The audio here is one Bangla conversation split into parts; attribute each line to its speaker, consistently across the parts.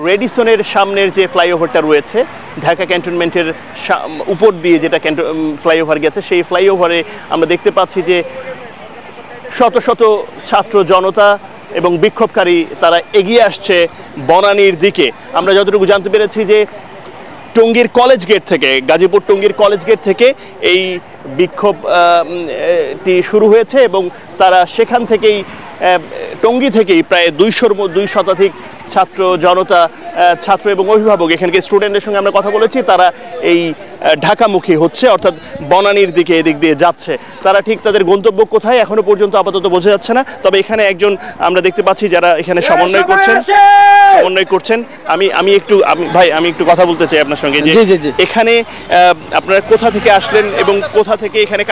Speaker 1: রেডিসনের সামনের যে ফ্লাইওভারটা রয়েছে ঢাকা ক্যান্টনমেন্টের উপর দিয়ে যেটা ফ্লাইওভার গেছে, সেই ফ্লাইওভারে আমরা দেখতে পাচ্ছি যে শত শত ছাত্র জনতা এবং বিক্ষোভকারী তারা এগিয়ে আসছে বনানীর দিকে। আমরা যতটুকু জানতে পেরেছি যে টঙ্গীর কলেজ গেট থেকে, গাজীপুর টঙ্গীর কলেজ গেট থেকে এই বিক্ষোভটি শুরু হয়েছে এবং তারা সেখান থেকেই টঙ্গী থেকেই প্রায় 200 শতাধিক ছাত্র জনতা, ছাত্র এবং অভিভাবক, এখানকার স্টুডেন্টের সঙ্গে আমরা কথা বলেছি, তারা এই ঢাকামুখী হচ্ছে, অর্থাৎ বনানীর দিকে এদিক দিয়ে যাচ্ছে। তারা ঠিক তাদের গন্তব্য কোথায় এখনো পর্যন্ত আপাতত বোঝা যাচ্ছে না। তবে এখানে একজন আমরা দেখতে পাচ্ছি যারা এখানে সমন্বয় করছেন। আমি একটু কথা বলতে চাই আপনার সঙ্গে যে এখানে আপনারা কোথা থেকে আসলেন এবং কোথা থেকে এখানে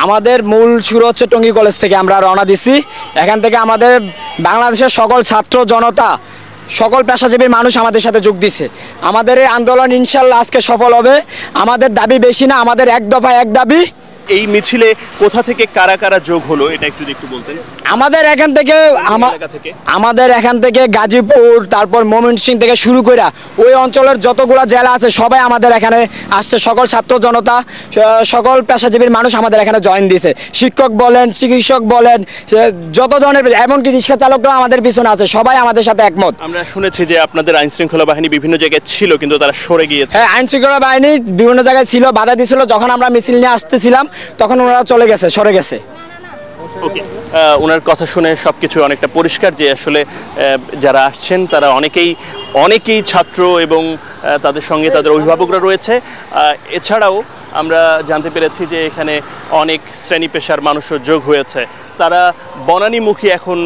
Speaker 2: আমাদের মূল শুরু হচ্ছে টঙ্গী কলেজ থেকে। আমরা রওনা দিচ্ছি এখান থেকে। আমাদের বাংলাদেশের সকল ছাত্র জনতা, সকল পেশাজীবী মানুষ আমাদের সাথে যোগ দিছে। আমাদের এই আন্দোলন ইনশাল্লাহ আজকে সফল হবে। আমাদের দাবি বেশি না, আমাদের এক দফা এক দাবি।
Speaker 1: এই মিছিলে কোথা থেকে কারা কারা যোগ হলো এটা একটু বলতেন।
Speaker 2: আমাদের এখান থেকে গাজীপুর, তারপর ময়মনসিংহ থেকে শুরু করে ওই অঞ্চলের যতগুলো জেলা আছে সবাই আমাদের এখানে আসছে। সকল ছাত্র জনতা, সকল পেশাজীবীর মানুষ আমাদের এখানে জয়েন দিয়েছে। শিক্ষক বলেন, চিকিৎসক বলেন, যত ধরনের, এমনকি রিক্সা চালকরাও আমাদের পিছনে আছে। সবাই আমাদের সাথে একমত।
Speaker 1: আমরা শুনেছি যে আপনাদের আইন শৃঙ্খলা বাহিনী বিভিন্ন জায়গায় ছিল কিন্তু তারা সরে গিয়েছে।
Speaker 2: হ্যাঁ, আইন শৃঙ্খলা বাহিনী বিভিন্ন জায়গায় ছিল, বাধা দিয়েছিল। যখন আমরা মিছিল নিয়ে আসতেছিলাম তখন ওনারা চলে গেছে, সরে গেছে।
Speaker 1: ওকে, ওনার কথা শুনে সবকিছু অনেকটা পরিষ্কার যে আসলে যারা আসছেন তারা অনেকেই ছাত্র এবং তাদের সঙ্গে তাদের অভিভাবকরা রয়েছে। এছাড়াও আমরা জানতে পেরেছি যে এখানে অনেক শ্রেণী পেশার মানুষও যোগ হয়েছে। তারা বনানীমুখী এখন